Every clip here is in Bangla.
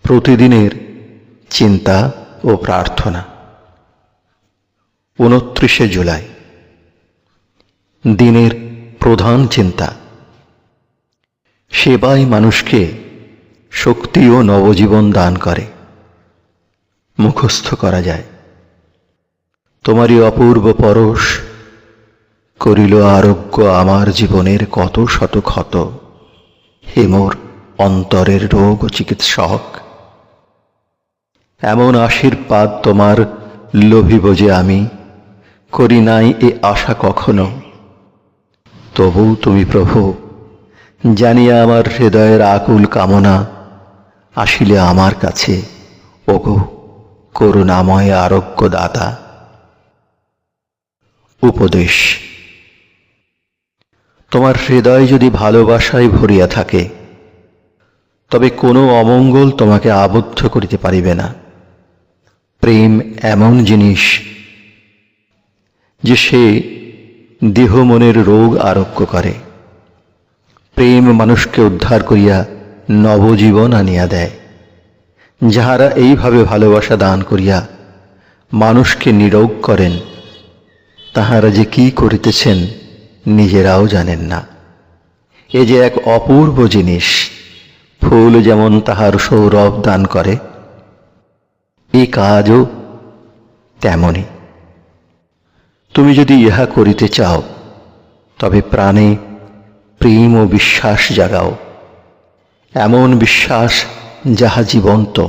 প্রতিদিনের চিন্তা ও প্রার্থনা। 29 জুলাই। দিনের প্রধান চিন্তা। সেবাই মানুষকে শক্তি ও নবজীবন দান করে। মুখস্থ করা যায়। তোমারই অপূর্ব পরশ করিল আরোগ্য আমার জীবনের কত শত ক্ষত। হে মোর অন্তরের রোগ ও চিকিৎসক, এমন আশীর্বাদ তোমার লোভিব যে আমি করি নাই এ আশা কখনো। তবু তুমি প্রভু জানিয়া আমার হৃদয়ের আকুল কামনা আসিলে আমার কাছে, ওগো করুণাময় আরোগ্য দাতা। উপদেশ। তোমার হৃদয় যদি ভালোবাসায় ভরিয়া থাকে, তবে কোনো অমঙ্গল তোমাকে আবদ্ধ করিতে পারিবে না। প্রেম এমন জিনিস যে সে দেহ মনের রোগ আরোগ্য করে। প্রেম মানুষকে উদ্ধার করিয়া নবজীবন আনিয়া দেয়। যাহারা এইভাবে ভালোবাসা দান করিয়া মানুষকে নিরোগ করেন, তাহারা যে কি করিতেছেন নিজেরাও জানেন না। এ যে এক অপূর্ব জিনিস। ফুল যেমন তাহার সৌরভ দান করে, এ কাজও তেমনি। তুমি যদি ইহা করিতে চাও, তবে প্রাণে প্রেম ও বিশ্বাস জাগাও, এমন বিশ্বাস যাহা জীবন্ত।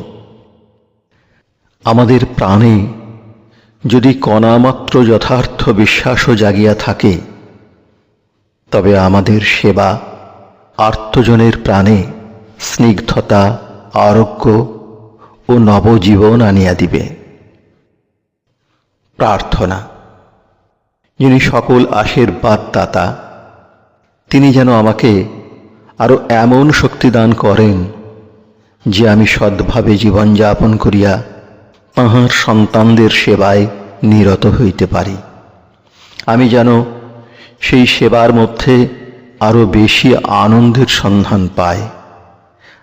আমাদের প্রাণে যদি কণামাত্র যথার্থ বিশ্বাসও জাগিয়া থাকে, তবে আমাদের সেবা আর্তজনের প্রাণে স্নিগ্ধতা, আরোগ্য ও নবজীবন আনিয়া দিবে। প্রার্থনা। যিনি সকল আশীর্বাদ দাতা, তিনি যেন আমাকে আরো এমন শক্তি দান করেন যে আমি সদ্ভাবে জীবনযাপন করিয়া তাঁহার সন্তানদের সেবায় নিরত হইতে পারি। আমি যেন সেই সেবার মধ্যে আরো বেশি আনন্দের সন্ধান পাই।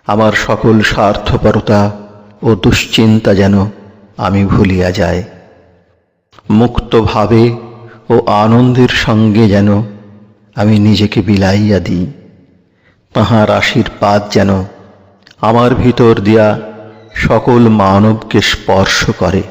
আমার সকল স্বার্থপরতা ও দুশ্চিন্তা যেন আমি ভুলিয়া যাই। মুক্তভাবে ও আনন্দের সঙ্গে যেন আমি নিজেকে বিলাইয়া দিই। তাঁহার আশীর্বাদ যেন আমার ভিতর দিয়া সকল মানবকে স্পর্শ করে।